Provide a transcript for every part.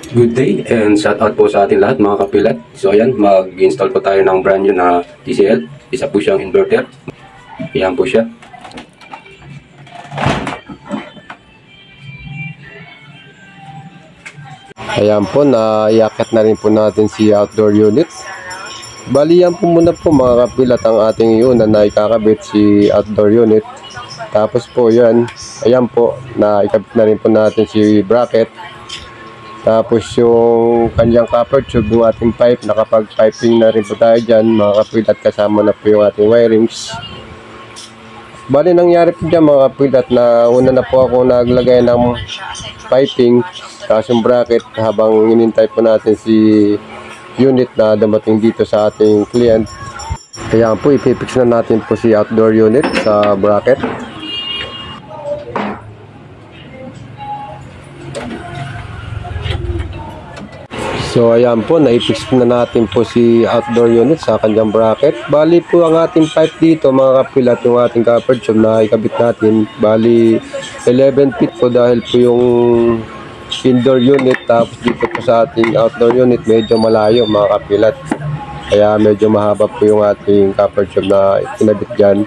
Good day and shout out po sa ating lahat mga kapilat. So ayan, mag-install po tayo ng brand new na TCL. Isa po siyang inverter. Ayan po siya. Ayan po, naiakit na rin po natin si outdoor unit. Bali yan po muna po mga kapilat ang ating yun na naikakabit si outdoor unit. Tapos po yan, ayan po, naikabit na rin po natin si bracket. Tapos yung kanyang copper tube ng ating pipe, nakapag-piping na rin po tayo dyan mga kapilat, kasama na po yung ating wirings. Bali nangyari po dyan mga kapilat na una na po ako naglagay ng piping, tapos yung bracket habang inintay po natin si unit na dumating dito sa ating client. Kaya po ipipix na natin po si outdoor unit sa bracket. So ayan po, naipix na natin po si outdoor unit sa kanyang bracket. Bali po ang ating pipe dito mga kapilat, yung ating copper tube na ikabit natin. Bali 11 feet po dahil po yung indoor unit, tapos dito po sa ating outdoor unit medyo malayo mga kapilat. Kaya medyo mahaba po yung ating copper tube na kinabit dyan.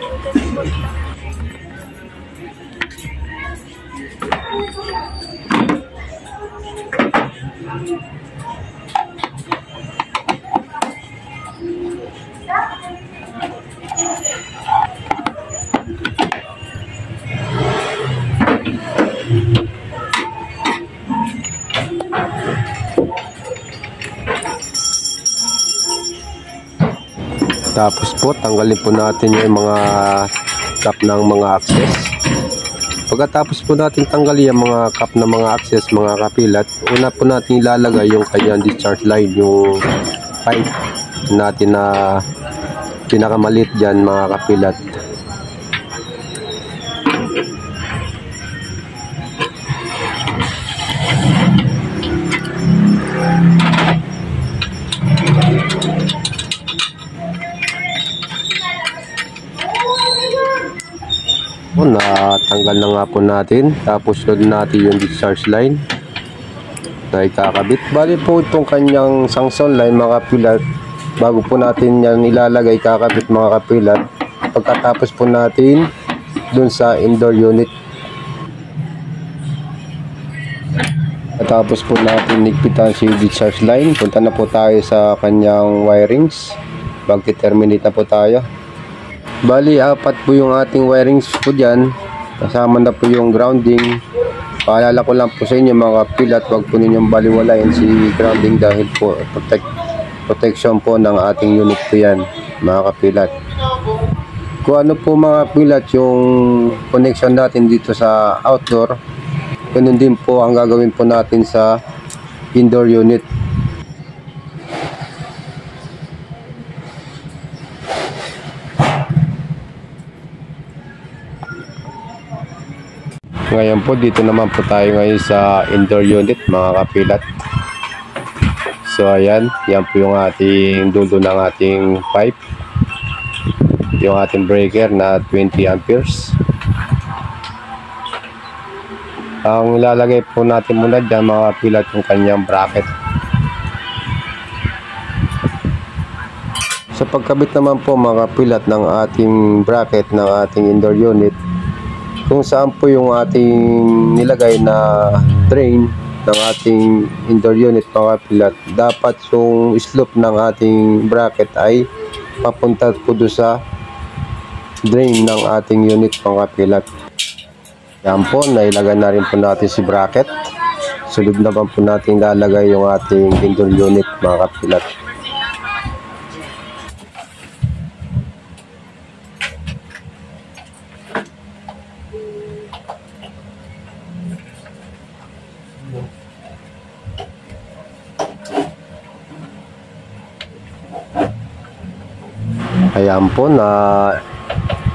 Tapos po tanggalin po natin yung mga cap ng mga access. Pagkatapos po natin tanggalin yung mga cap ng mga access mga kapilat, una po natin ilalagay yung kanyang discharge line, yung pipe natin na pinakamalit dyan mga kapilat. Natanggal na nga po natin. Tapos sunod natin yung discharge line na ikakabit. Bali po itong kanyang sanction line mga kapilat, bago po natin yan ilalagay kakabit mga kapilat, pagkatapos po natin dun sa indoor unit. Tapos po natin nigpitan si discharge line, punta na po tayo sa kanyang wirings. Magti-terminate na po tayo. Bali, apat po yung ating wirings po dyan. Kasama na po yung grounding. Paalala ko lang po sa inyo mga kapilat, huwag po ninyong baliwalain si grounding dahil po protection po ng ating unit po yan mga kapilat. Kung ano po mga kapilat yung connection natin dito sa outdoor, ganun din po ang gagawin po natin sa indoor unit. Ngayon po dito naman po tayo ngayon sa indoor unit mga kapilat. So ayan, yan po yung ating dulo ng ating pipe, yung ating breaker na 20 amperes. Ang ilalagay po natin muna dyan mga kapilat yung kanyang bracket. Sa pagkabit naman po mga kapilat ng ating bracket ng ating indoor unit, kung saan po yung ating nilagay na drain ng ating indoor unit mga kapilat, dapat yung slope ng ating bracket ay papunta po doon sa drain ng ating unit mga kapilat. Yan po, nailagay na rin po natin si bracket. Sunod naman po natin lalagay yung ating indoor unit mga kapilat. Ayan po,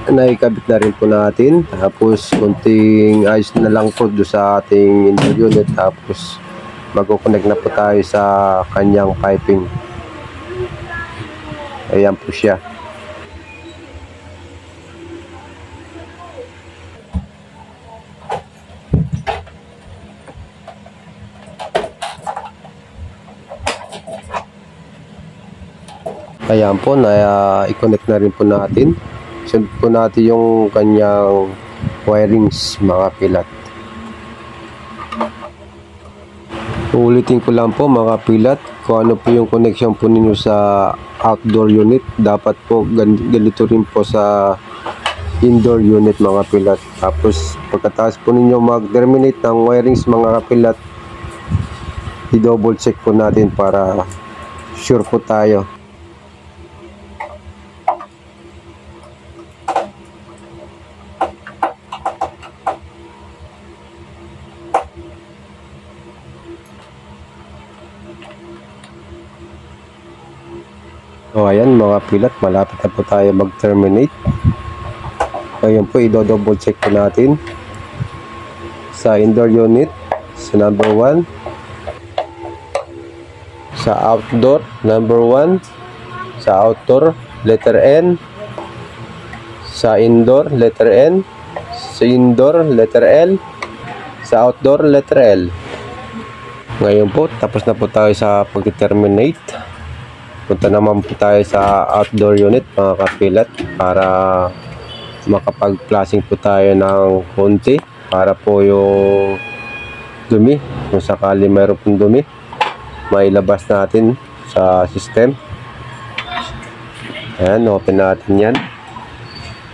naikabit na rin po natin. Tapos kunting ayos na lang po doon sa ating indoor unit. Tapos mag-connect na po tayo sa kanyang piping. Ayan po siya. Ayan po, i-connect na rin po natin. Sunod po natin yung kanyang wirings mga kapilat. Uulitin ko lang po mga kapilat, kung ano po yung connection po ninyo sa outdoor unit, dapat po ganito rin po sa indoor unit mga kapilat. Tapos pagkatapos po ninyo mag-terminate ng wirings mga kapilat, i-double check po natin para sure po tayo. So ayan mga kapilat, malapit na po tayo mag-terminate. Ngayon po i-double check po natin sa indoor unit, sa number 1, sa outdoor number 1, sa outdoor letter N, sa indoor letter N, sa indoor letter L, sa outdoor letter L. Ngayon po tapos na po tayo sa pag-terminate. Punta naman po tayo sa outdoor unit mga kapilat para makapag-flashing po tayo ng konti para po yung dumi, kung sakali mayroon pong dumi, mailabas natin sa system. Ayan, open natin yan.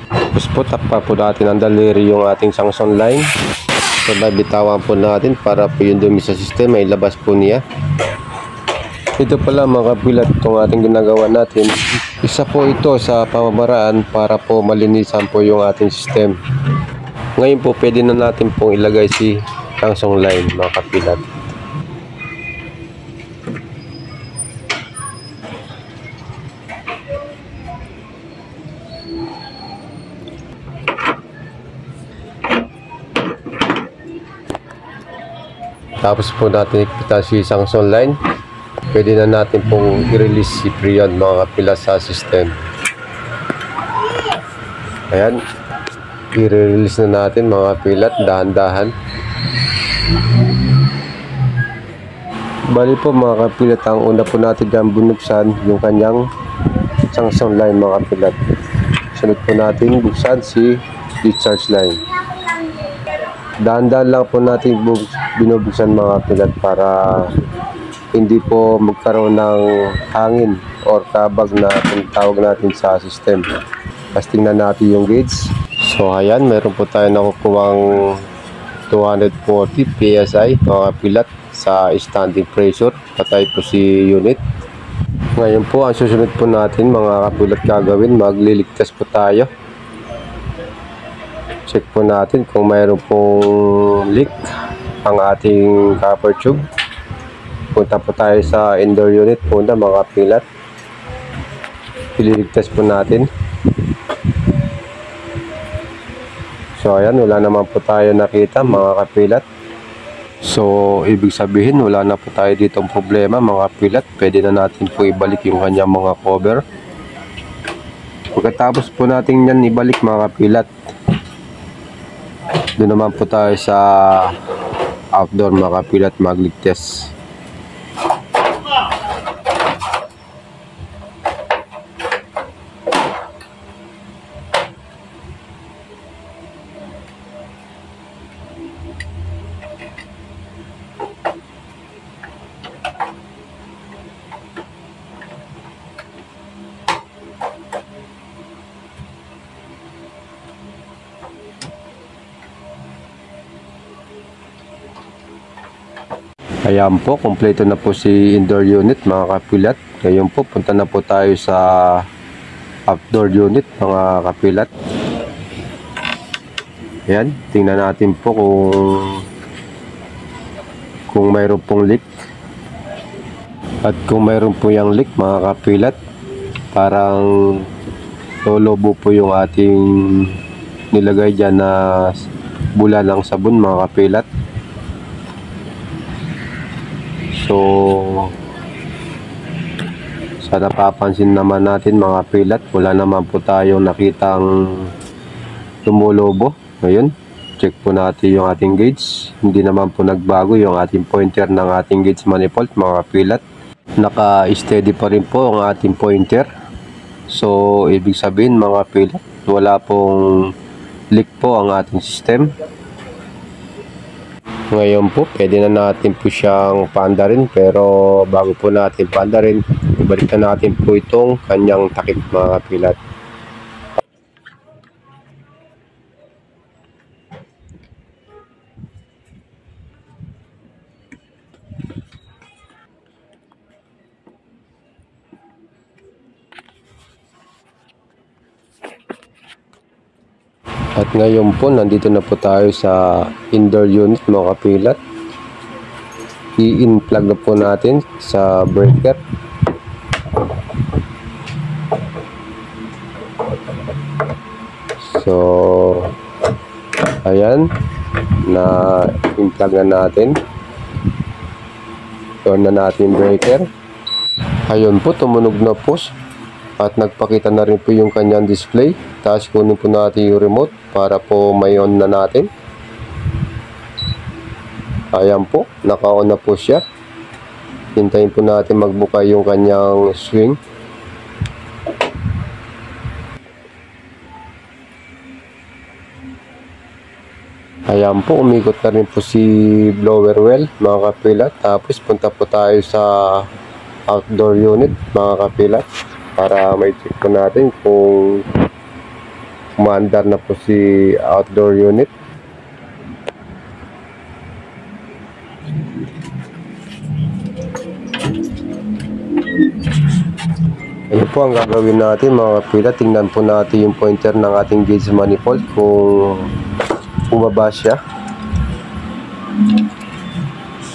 Tapos po tapa po natin ang daliri yung ating sanction line. So bitawan po natin para po yung dumi sa system may labas po niya. Ito pala mga kapilat, itong ating ginagawa natin, isa po ito sa pamamaraan para po malinisan po yung ating system. Ngayon po pwede na natin pong ilagay si sanction line mga kapilat. Tapos po natin ipitan si sanction line. Pwede na natin pong i-release si Freon mga kapilat sa system. Ayan, i-release na natin mga kapilat, dahan-dahan. Bali po mga kapilat, ang una po natin dyan binuksan yung kanyang sanction line mga kapilat. Sunod po natin buksan si discharge line. Dahan-dahan lang po natin binubuksan mga kapilat para hindi po magkaroon ng hangin or kabag na tinatawag natin sa system. Tapos tingnan natin yung gauge. So ayan, meron po tayo nakukuhang 240 PSI mga kapilat sa standing pressure. Patay po si unit. Ngayon po ang susunod po natin mga kapilat gagawin, magliligtas po tayo. Check po natin kung mayroon pong leak ang ating copper tube. Punta po tayo sa indoor unit muna mga kapilat. Ililigtas po natin. So ayan, wala naman po tayo nakita mga kapilat. So ibig sabihin wala na po tayo ditong problema mga kapilat. Pwede na natin po ibalik yung kanyang mga cover. Pagkatapos po natin yan ibalik mga kapilat, doon naman po tayo sa outdoor mga kapilat magligtas. Ayan po, kompleto na po si indoor unit mga kapilat. Ngayon po, punta na po tayo sa outdoor unit mga kapilat. Ayan, tingnan natin po kung mayroon pong leak. At kung mayroon po yung leak mga kapilat, parang lolobo po yung ating nilagay dyan na bula ng sabon mga kapilat. So sa napapansin naman natin mga kapilat, wala naman po tayong nakitang tumulobo. Ngayon, check po natin yung ating gauge. Hindi naman po nagbago yung ating pointer ng ating gauge manifold mga kapilat. Naka-steady pa rin po ang ating pointer. So, ibig sabihin mga kapilat, wala pong leak po ang ating system. Ngayon po, pwede na natin po siyang paandarin, pero bago po natin paandarin, ibalik na natin po itong kanyang takip mga kapilat. At ngayon po, nandito na po tayo sa indoor unit mga kapilat. I-in-plug na po natin sa breaker. So, ayan, na in-plug na natin. On na natin breaker. Ayun po, tumunog na po. At nagpakita na rin po yung kanyang display. Tapos kunin po natin yung remote para po may on na natin. Ayan po, naka-on na po siya. Hintayin po natin magbuka yung kanyang swing. Ayan po, umikot na rin po si blower well mga kapilat. Tapos punta po tayo sa outdoor unit mga kapilat, para may check po natin kung umaandar na po si outdoor unit. Ano po ang gagawin natin mga kapilat, tingnan po natin yung pointer ng ating gauge manifold kung bumaba siya.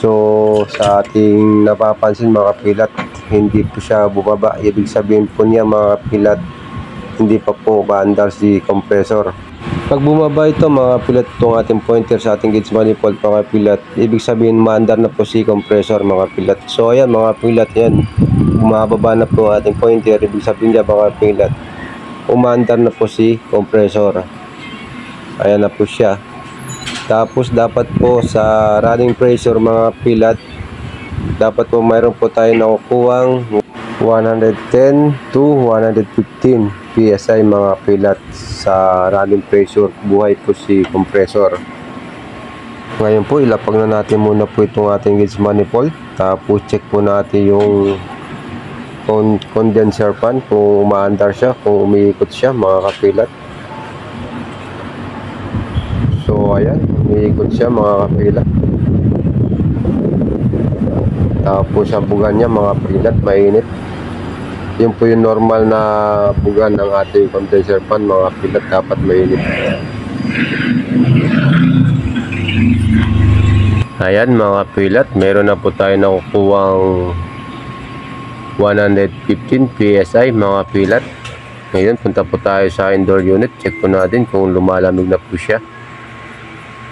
So sa ating napapansin mga kapilat, hindi po siya bumaba. Ibig sabihin po niya mga kapilat, hindi pa po umaandar si compressor. Pag bumaba ito mga kapilat, itong ating pointer sa ating gauge manifold mga kapilat, ibig sabihin maandar na po si compressor mga kapilat. So ayan mga kapilat, yan, bumababa na po ating pointer. Ibig sabihin niya mga kapilat, umaandar na po si compressor. Ayan na po siya. Tapos dapat po sa running pressure mga kapilat, dapat po mayroon po tayo nakukuhang 110 to 115 PSI mga kapilat sa running pressure. Buhay po si compressor. Ngayon po, ilapag na natin muna po itong ating gauge manifold. Tapos check po natin yung condenser fan kung umaandar siya, kung umiikot siya mga kapilat. So ayan, umiikot siya mga kapilat. Tapos sa bugan niya mga kapilat, mainit. Yun po yung normal na bugan ng ating condenser fan mga kapilat, dapat mainit. Ayan mga kapilat, meron na po tayo nakukuhang 115 PSI mga kapilat. Ngayon punta po tayo sa indoor unit, check po natin kung lumalamig na po siya.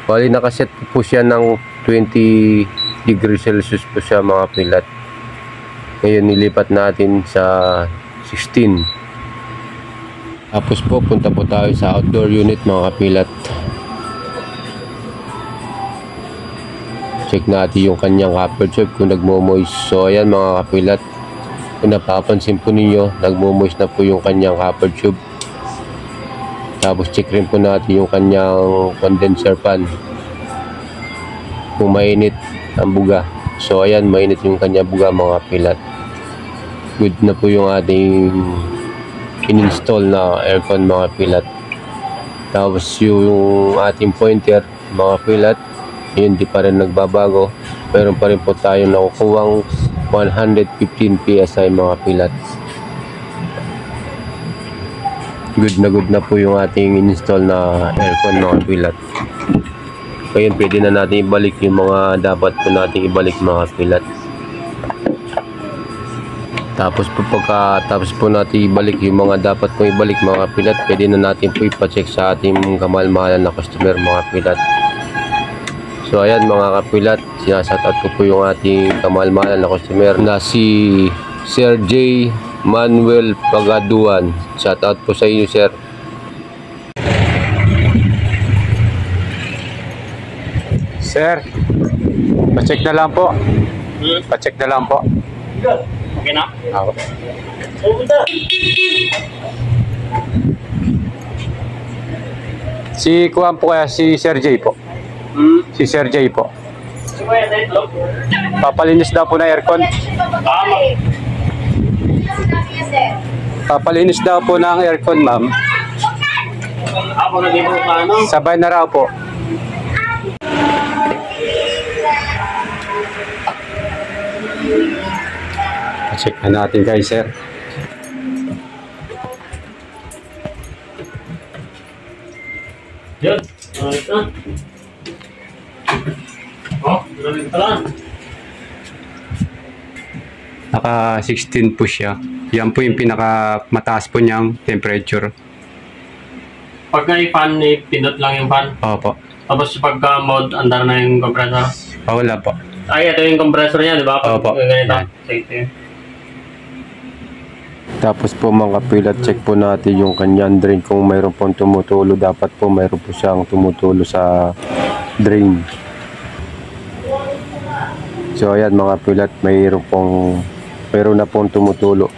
Bali nakaset po siya ng 20 degrees Celsius po siya mga kapilat. Ngayon nilipat natin sa 16. Tapos po punta po tayo sa outdoor unit mga kapilat. Check natin yung kanyang copper tube kung nagmo-moist. So ayan mga kapilat, kung napapansin po ninyo, nagmo-moist na po yung kanyang copper tube. Tapos check rin po natin yung kanyang condenser fan kung mainit ang buga. So ayan, mainit yung kanya buga mga kapilat. Good na po yung ating in-install na aircon mga kapilat. Tapos yung ating pointer mga kapilat, yun di pa rin nagbabago. Meron pa rin po tayong nakukuhang 115 PSI mga kapilat. Good na po yung ating in-install na aircon mga kapilat. Ngayon pwede na natin ibalik yung mga dapat po natin ibalik mga kapilat. Tapos po pagkatapos po natin ibalik yung mga dapat po ibalik mga kapilat, pwede na natin po ipacheck sa ating kamahal-mahalan na customer mga kapilat. So ayan mga kapilat, sinasoutout ko po yung ating kamahal-mahalan na customer na si Sir J. Manuel Pagaduan. Shoutout po sa inyo sir. Sir, pa-check na lang po. Pa-check na lang po. Okay na? Ako. Si Kuan po kaya si Sir J po. Si Sir J po. Papalinis daw po na aircon. Papalinis daw po ng aircon, ma'am. Ako naging mo ano? Sabay na raw po. Check na natin guys, sir. Yun. Ayos na. Oh, maraming pala. Naka 16 po siya. Yan po yung pinaka mataas po niyang temperature. Pagka i-fan, pindot lang yung fan. Opo. Tapos pagka mode, andar na yung compressor. Wala po. Ay, ito yung compressor niya, di ba? Pag Opo. ganito. Yan. Safety. Tapos po mga kapilat, check po natin yung kanyang drain kung mayroon pong tumutulo. Dapat po mayroon po siyang tumutulo sa drain. So ayan mga kapilat, mayroon na pong tumutulo.